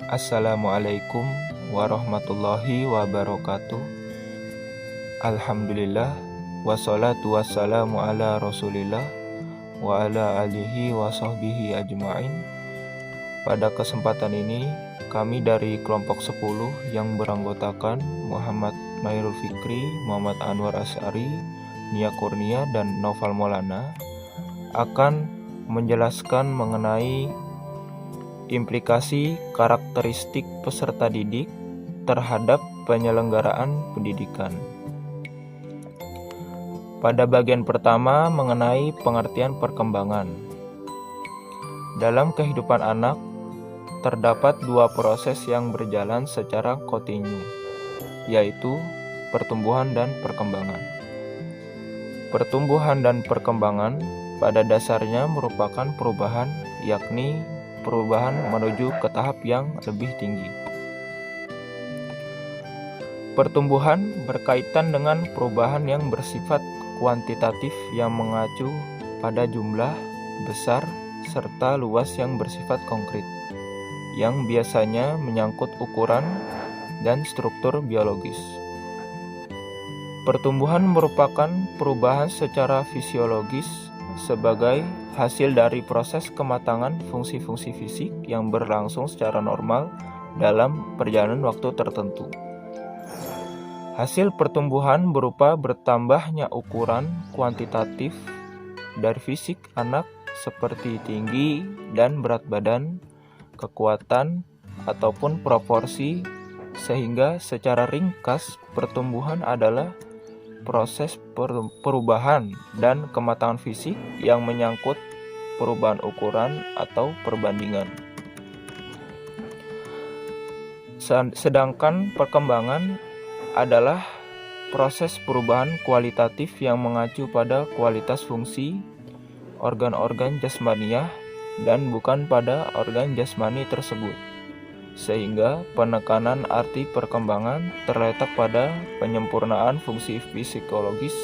Assalamualaikum warahmatullahi wabarakatuh. Alhamdulillah, wassalatu wassalamu ala rasulillah wa ala alihi wa sahbihi ajma'in. Pada kesempatan ini, kami dari kelompok 10 yang beranggotakan Muhammad Mairul Fikri, Muhammad Anwar Asy'ari, Nia Kurnia, dan Noval Maulana akan menjelaskan mengenai implikasi karakteristik peserta didik terhadap penyelenggaraan pendidikan. Pada bagian pertama mengenai pengertian perkembangan. Dalam kehidupan anak, terdapat dua proses yang berjalan secara kontinu, yaitu pertumbuhan dan perkembangan. Pertumbuhan dan perkembangan pada dasarnya merupakan perubahan, yakni perubahan menuju ke tahap yang lebih tinggi. Pertumbuhan berkaitan dengan perubahan yang bersifat kuantitatif yang mengacu pada jumlah besar serta luas yang bersifat konkret, yang biasanya menyangkut ukuran dan struktur biologis. Pertumbuhan merupakan perubahan secara fisiologis sebagai hasil dari proses kematangan fungsi-fungsi fisik yang berlangsung secara normal dalam perjalanan waktu tertentu. Hasil pertumbuhan berupa bertambahnya ukuran kuantitatif dari fisik anak seperti tinggi dan berat badan, kekuatan, ataupun proporsi, sehingga secara ringkas pertumbuhan adalah proses perubahan dan kematangan fisik yang menyangkut perubahan ukuran atau perbandingan. Sedangkan perkembangan adalah proses perubahan kualitatif yang mengacu pada kualitas fungsi organ-organ jasmaniah dan bukan pada organ jasmani tersebut. Sehingga penekanan arti perkembangan terletak pada penyempurnaan fungsi fisiologis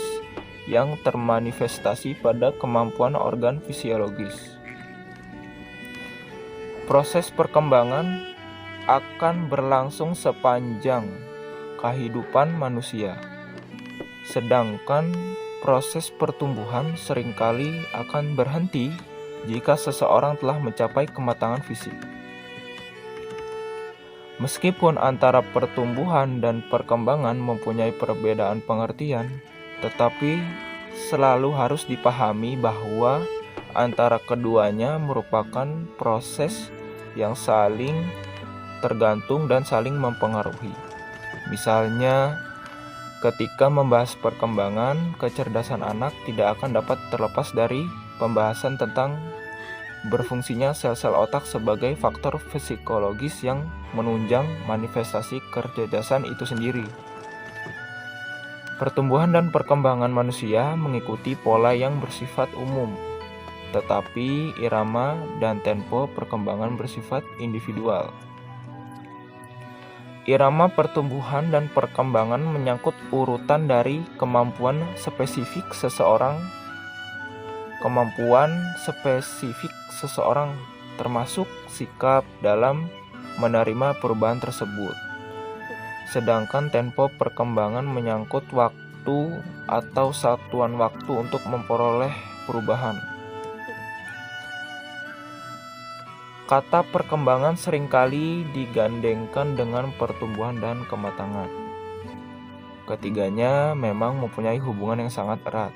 yang termanifestasi pada kemampuan organ fisiologis. Proses perkembangan akan berlangsung sepanjang kehidupan manusia, sedangkan proses pertumbuhan seringkali akan berhenti jika seseorang telah mencapai kematangan fisik. Meskipun antara pertumbuhan dan perkembangan mempunyai perbedaan pengertian, tetapi selalu harus dipahami bahwa antara keduanya merupakan proses yang saling tergantung dan saling mempengaruhi. Misalnya, ketika membahas perkembangan, kecerdasan anak tidak akan dapat terlepas dari pembahasan tentang berfungsinya sel-sel otak sebagai faktor psikologis yang menunjang manifestasi kecerdasan itu sendiri. Pertumbuhan dan perkembangan manusia mengikuti pola yang bersifat umum, tetapi irama dan tempo perkembangan bersifat individual. Irama pertumbuhan dan perkembangan menyangkut urutan dari kemampuan spesifik seseorang, termasuk sikap dalam menerima perubahan tersebut. Sedangkan tempo perkembangan menyangkut waktu atau satuan waktu untuk memperoleh perubahan. Kata perkembangan seringkali digandengkan dengan pertumbuhan dan kematangan. Ketiganya memang mempunyai hubungan yang sangat erat.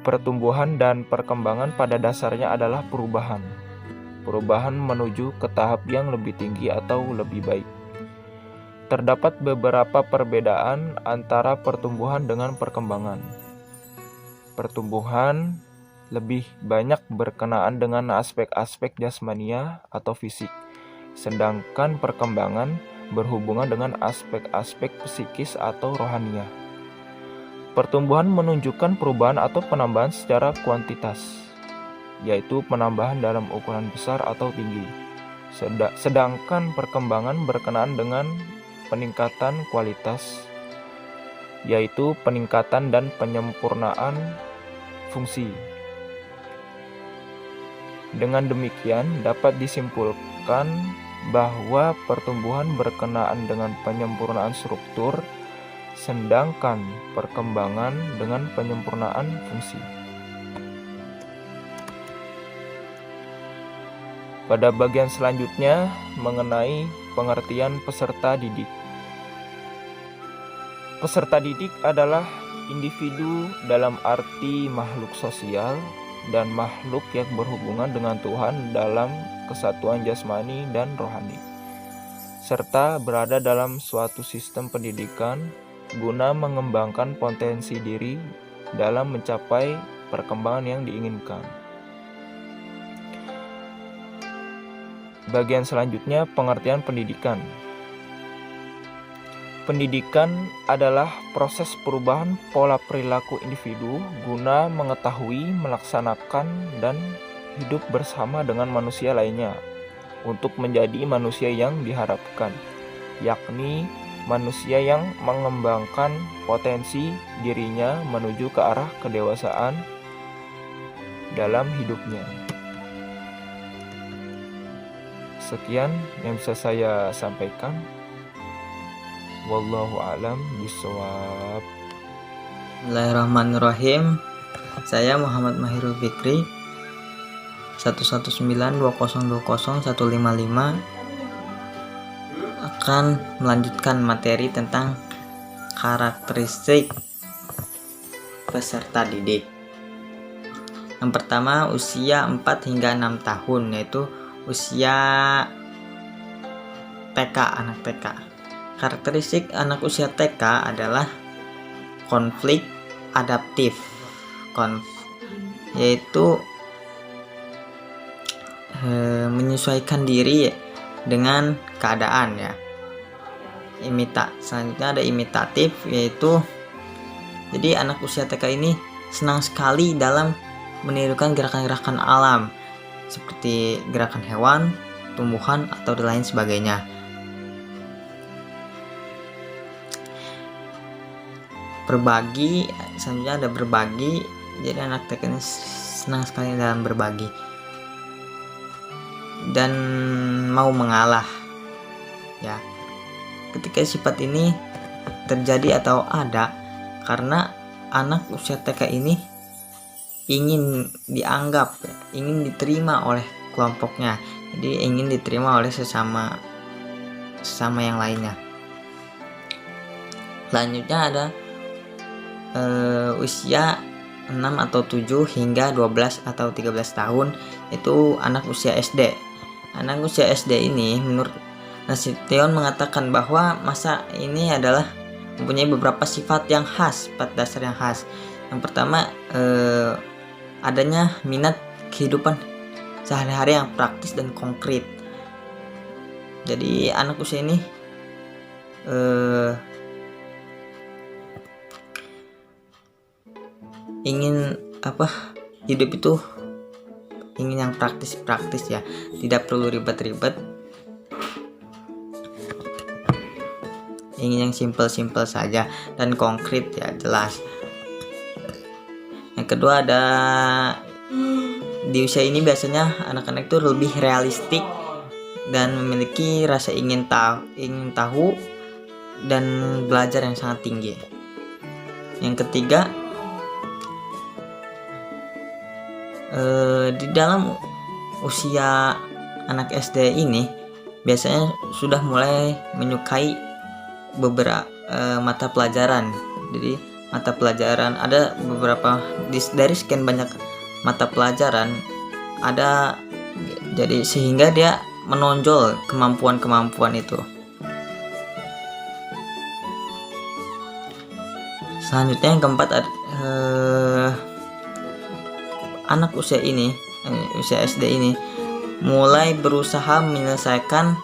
Pertumbuhan dan perkembangan pada dasarnya adalah perubahan menuju ke tahap yang lebih tinggi atau lebih baik. Terdapat beberapa perbedaan antara pertumbuhan dengan perkembangan. Pertumbuhan lebih banyak berkenaan dengan aspek-aspek jasmania atau fisik, sedangkan perkembangan berhubungan dengan aspek-aspek psikis atau rohaniah. Pertumbuhan menunjukkan perubahan atau penambahan secara kuantitas, yaitu penambahan dalam ukuran besar atau tinggi. Sedangkan perkembangan berkenaan dengan peningkatan kualitas, yaitu peningkatan dan penyempurnaan fungsi. Dengan demikian dapat disimpulkan bahwa pertumbuhan berkenaan dengan penyempurnaan struktur, sedangkan perkembangan dengan penyempurnaan fungsi. Pada bagian selanjutnya mengenai pengertian peserta didik. Peserta didik adalah individu dalam arti makhluk sosial dan makhluk yang berhubungan dengan Tuhan dalam kesatuan jasmani dan rohani, serta berada dalam suatu sistem pendidikan guna mengembangkan potensi diri dalam mencapai perkembangan yang diinginkan. Bagian selanjutnya, pengertian pendidikan. Pendidikan adalah proses perubahan pola perilaku individu guna mengetahui, melaksanakan, dan hidup bersama dengan manusia lainnya untuk menjadi manusia yang diharapkan, yakni manusia yang mengembangkan potensi dirinya menuju ke arah kedewasaan dalam hidupnya. Sekian yang bisa saya sampaikan. Wallahu a'lam bishawab. Bismillahirrahmanirrahim. Saya Muhammad Mahirul Fikri 11920200155 akan melanjutkan materi tentang karakteristik peserta didik. Yang pertama, usia 4 hingga 6 tahun, yaitu usia TK, anak TK. Karakteristik anak usia TK adalah konflik adaptif, yaitu menyesuaikan diri dengan keadaan ya. Selanjutnya ada imitatif, yaitu jadi anak usia TK ini senang sekali dalam menirukan gerakan-gerakan alam seperti gerakan hewan, tumbuhan, atau lain sebagainya. Berbagi, selanjutnya ada berbagi, jadi anak TK ini senang sekali dalam berbagi dan mau mengalah ya. Ketika sifat ini terjadi atau ada karena anak usia TK ini ingin dianggap, ingin diterima oleh kelompoknya, jadi ingin diterima oleh sesama yang lainnya. Selanjutnya ada usia 6 atau 7 hingga 12 atau 13 tahun, itu anak usia SD. Anak usia SD ini menurut Nasution mengatakan bahwa masa ini adalah mempunyai beberapa sifat yang khas, sifat dasar yang khas. Yang pertama, adanya minat kehidupan sehari-hari yang praktis dan konkret. Jadi anak usia ini ingin hidup itu ingin yang praktis ya, tidak perlu ribet-ribet, ingin yang simple saja dan konkret ya, jelas. Yang kedua ada di usia ini biasanya anak-anak itu lebih realistik dan memiliki rasa ingin tahu dan belajar yang sangat tinggi. Yang ketiga, di dalam usia anak SD ini biasanya sudah mulai menyukai beberapa mata pelajaran. Jadi mata pelajaran ada beberapa dari sekian banyak mata pelajaran ada, jadi sehingga dia menonjol kemampuan itu. Selanjutnya yang keempat, anak usia SD ini mulai berusaha menyelesaikan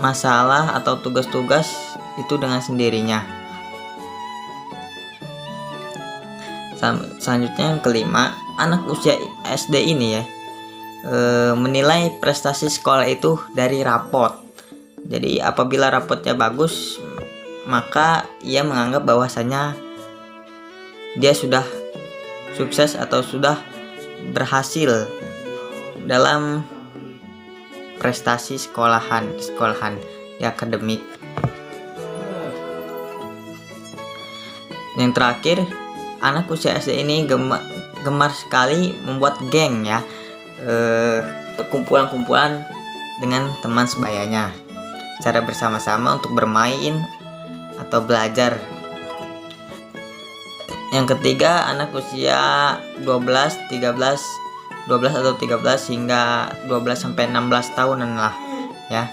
masalah atau tugas-tugas itu dengan sendirinya. Selanjutnya yang kelima, anak usia SD ini ya menilai prestasi sekolah itu dari rapot. Jadi apabila rapotnya bagus, maka ia menganggap bahwasanya dia sudah sukses atau sudah berhasil dalam prestasi sekolahan di akademik. Yang terakhir, anak usia SD ini gemar sekali membuat geng ya, kumpulan-kumpulan dengan teman sebayanya secara bersama-sama untuk bermain atau belajar. Yang ketiga, anak usia 12 atau 13 hingga 12 sampai 16 tahunan lah ya.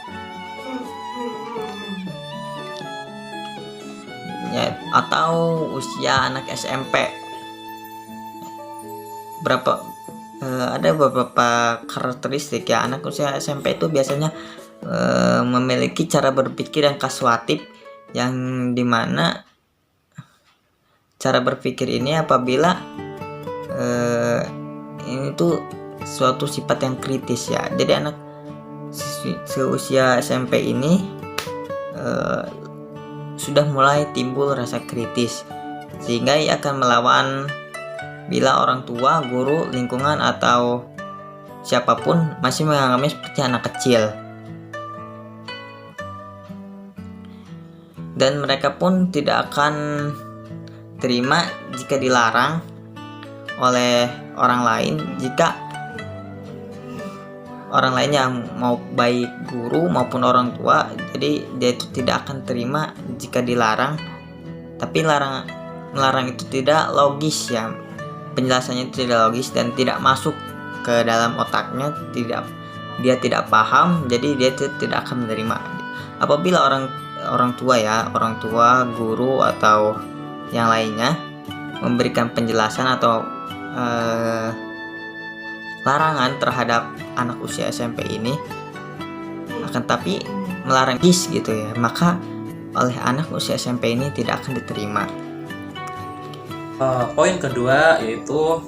Atau usia anak SMP. Ada beberapa karakteristik ya, anak usia SMP itu biasanya memiliki cara berpikir yang kasuatif, yang dimana cara berpikir ini apabila ini tuh suatu sifat yang kritis ya. Jadi anak seusia SMP ini sudah mulai timbul rasa kritis, sehingga ia akan melawan bila orang tua, guru, lingkungan, atau siapapun masih menganggapnya seperti anak kecil. Dan mereka pun tidak akan terima jika dilarang oleh orang lain, jika orang lain yang mau baik guru maupun orang tua. Jadi dia itu tidak akan terima jika dilarang, tapi melarang itu tidak logis ya, penjelasannya itu tidak logis dan tidak masuk ke dalam otaknya, dia tidak paham, jadi dia tidak akan menerima. Apabila orang tua, guru, atau yang lainnya memberikan penjelasan atau larangan terhadap anak usia SMP ini, akan tapi melarang gitu ya, maka oleh anak usia SMP ini tidak akan diterima. Poin kedua yaitu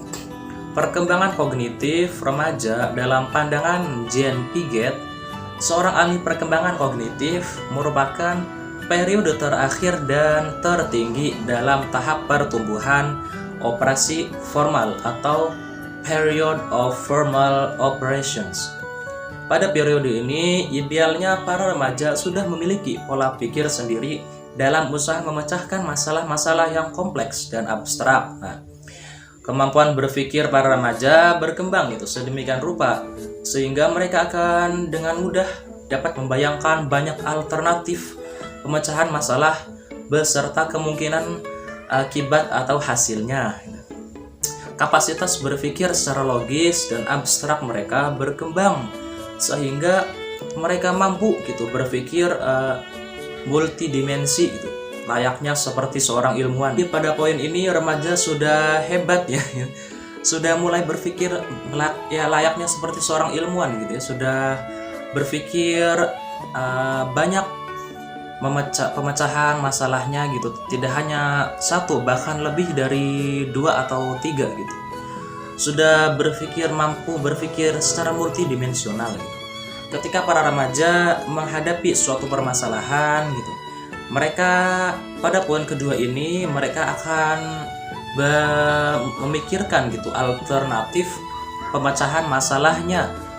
perkembangan kognitif remaja dalam pandangan Jean Piaget, seorang ahli perkembangan kognitif, merupakan periode terakhir dan tertinggi dalam tahap pertumbuhan operasi formal atau period of formal operations. Pada periode ini, idealnya para remaja sudah memiliki pola pikir sendiri dalam usaha memecahkan masalah-masalah yang kompleks dan abstrak. Nah, kemampuan berpikir para remaja berkembang sedemikian rupa sehingga mereka akan dengan mudah dapat membayangkan banyak alternatif pemecahan masalah beserta kemungkinan akibat atau hasilnya. Kapasitas berpikir secara logis dan abstrak mereka berkembang sehingga mereka mampu berpikir multidimensi layaknya seperti seorang ilmuwan. Pada poin ini remaja sudah hebat ya, sudah mulai berpikir layaknya seperti seorang ilmuwan sudah berpikir banyak pemecahan masalahnya tidak hanya satu, bahkan lebih dari 2 atau 3 sudah mampu berpikir secara multidimensional Ketika para remaja menghadapi suatu permasalahan mereka pada poin kedua ini mereka akan memikirkan alternatif pemecahan masalahnya.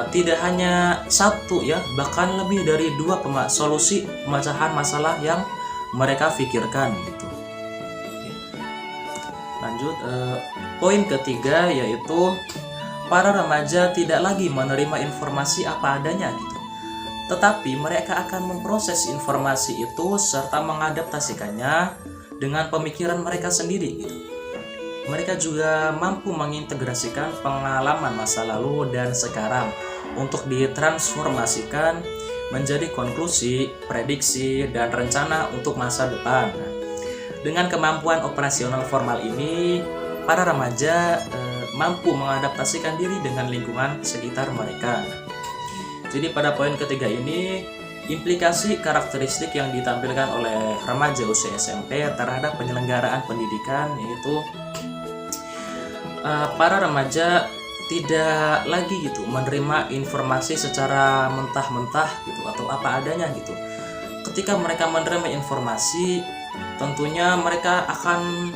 Tidak hanya satu ya, bahkan lebih dari 2 solusi pemecahan masalah yang mereka pikirkan Lanjut, poin ketiga yaitu para remaja tidak lagi menerima informasi apa adanya tetapi mereka akan memproses informasi itu serta mengadaptasikannya dengan pemikiran mereka sendiri Mereka juga mampu mengintegrasikan pengalaman masa lalu dan sekarang untuk ditransformasikan menjadi konklusi, prediksi, dan rencana untuk masa depan. Dengan kemampuan operasional formal ini, para remaja mampu mengadaptasikan diri dengan lingkungan sekitar mereka. Jadi pada poin ketiga ini, implikasi karakteristik yang ditampilkan oleh remaja usia SMP terhadap penyelenggaraan pendidikan yaitu para remaja tidak lagi menerima informasi secara mentah-mentah atau apa adanya Ketika mereka menerima informasi, tentunya mereka akan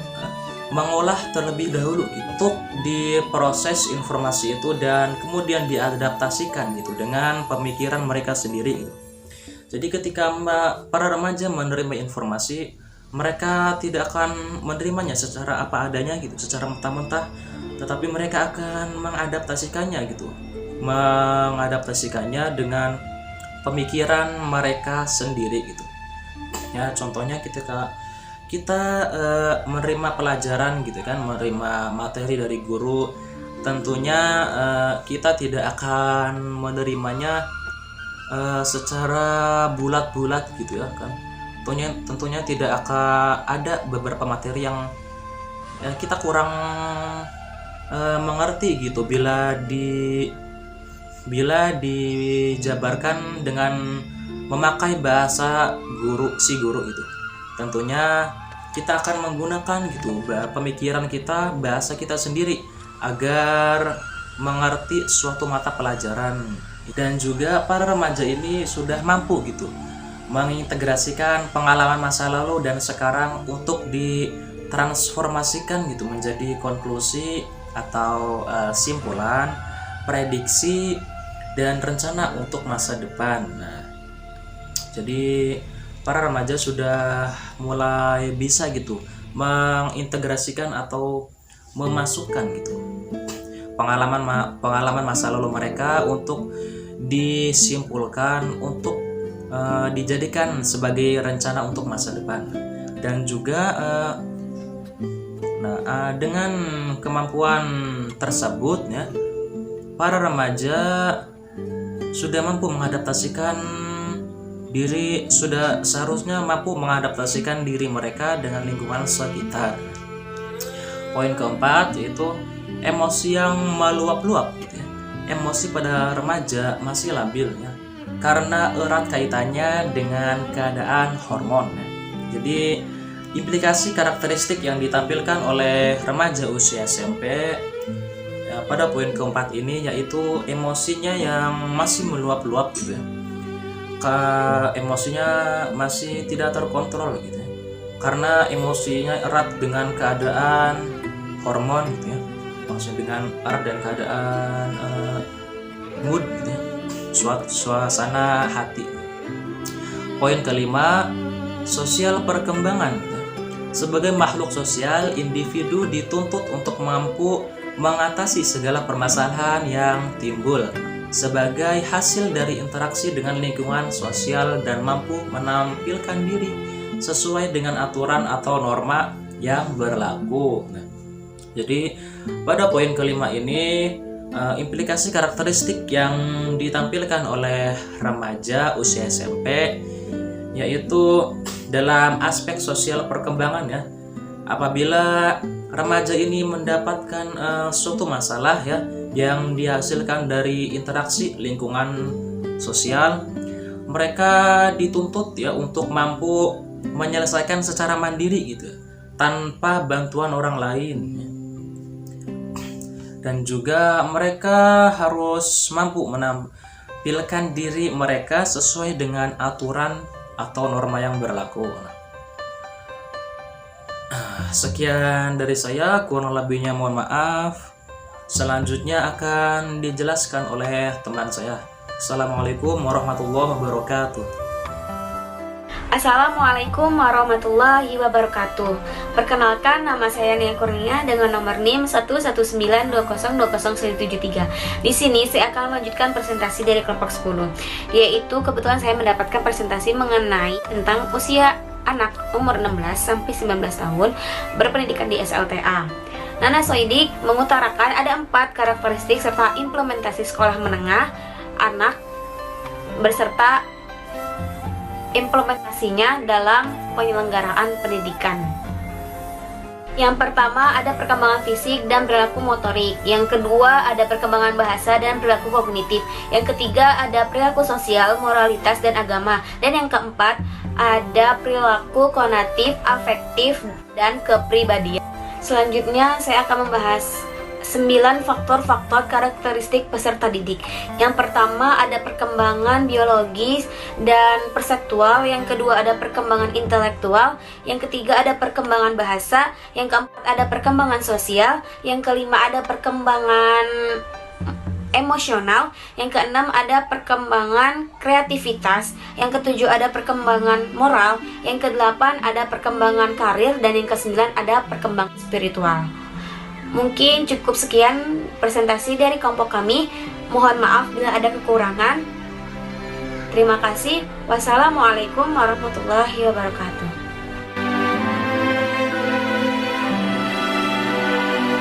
mengolah terlebih dahulu gitu, untuk diproses informasi itu dan kemudian diadaptasikan gitu dengan pemikiran mereka sendiri gitu. Jadi ketika para remaja menerima informasi, mereka tidak akan menerimanya secara apa adanya gitu, secara mentah-mentah, tetapi mereka akan mengadaptasikannya gitu, mengadaptasikannya dengan pemikiran mereka sendiri gitu. Ya, contohnya ketika kita menerima pelajaran gitu kan, menerima materi dari guru, tentunya kita tidak akan menerimanya secara bulat-bulat gitu ya kan. Tentunya tidak akan ada beberapa materi yang kita kurang mengerti gitu bila dijabarkan dengan memakai bahasa si guru itu. Tentunya kita akan menggunakan gitu pemikiran kita, bahasa kita sendiri agar mengerti suatu mata pelajaran. Dan juga para remaja ini sudah mampu gitu mengintegrasikan pengalaman masa lalu dan sekarang untuk ditransformasikan gitu menjadi konklusi atau simpulan, prediksi, dan rencana untuk masa depan. Nah, jadi para remaja sudah mulai bisa gitu mengintegrasikan atau memasukkan gitu pengalaman masa lalu mereka untuk disimpulkan, untuk dijadikan sebagai rencana untuk masa depan. Dan juga dengan kemampuan tersebut ya, para remaja sudah mampu mengadaptasikan diri, sudah seharusnya mampu mengadaptasikan diri mereka dengan lingkungan sekitar. Poin keempat yaitu emosi yang meluap-luap gitu ya. Emosi pada remaja masih labil ya, karena erat kaitannya dengan keadaan hormon ya. Jadi implikasi karakteristik yang ditampilkan oleh remaja usia SMP ya, pada poin keempat ini yaitu emosinya yang masih meluap-luap gitu ya. Emosinya masih tidak terkontrol gitu ya, karena emosinya erat dengan keadaan hormon gitu ya, maksudnya dengan erat dan keadaan mood gitu ya, suasana hati. Poin kelima, sosial perkembangan gitu ya. Sebagai makhluk sosial, individu dituntut untuk mampu mengatasi segala permasalahan yang timbul sebagai hasil dari interaksi dengan lingkungan sosial dan mampu menampilkan diri sesuai dengan aturan atau norma yang berlaku. Nah, jadi pada poin kelima ini implikasi karakteristik yang ditampilkan oleh remaja usia SMP yaitu dalam aspek sosial perkembangan ya. Apabila remaja ini mendapatkan suatu masalah ya yang dihasilkan dari interaksi lingkungan sosial, mereka dituntut ya untuk mampu menyelesaikan secara mandiri gitu, tanpa bantuan orang lain. Dan juga mereka harus mampu menampilkan diri mereka sesuai dengan aturan atau norma yang berlaku. Sekian dari saya, kurang lebihnya mohon maaf. Selanjutnya akan dijelaskan oleh teman saya. Assalamualaikum warahmatullahi wabarakatuh. Assalamualaikum warahmatullahi wabarakatuh. Perkenalkan, nama saya Nia Kurnia dengan nomor NIM 119202073. Di sini saya akan melanjutkan presentasi dari kelompok 10, yaitu kebetulan saya mendapatkan presentasi mengenai tentang usia anak umur 16 sampai 19 tahun berpendidikan di SLTA. Nana Soidik mengutarakan ada 4 karakteristik serta implementasi sekolah menengah anak beserta implementasinya dalam penyelenggaraan pendidikan. Yang pertama ada perkembangan fisik dan perilaku motorik. Yang kedua ada perkembangan bahasa dan perilaku kognitif. Yang ketiga ada perilaku sosial, moralitas, dan agama. Dan yang keempat ada perilaku konatif, afektif, dan kepribadian. Selanjutnya saya akan membahas 9 faktor-faktor karakteristik peserta didik. Yang pertama ada perkembangan biologis dan perseptual, yang kedua ada perkembangan intelektual, yang ketiga ada perkembangan bahasa, yang keempat ada perkembangan sosial, yang kelima ada perkembangan emosional, yang keenam ada perkembangan kreativitas, yang ketujuh ada perkembangan moral, yang kedelapan ada perkembangan karir, dan yang kesembilan ada perkembangan spiritual. Mungkin cukup sekian presentasi dari kelompok kami. Mohon maaf bila ada kekurangan. Terima kasih. Wassalamualaikum warahmatullahi wabarakatuh.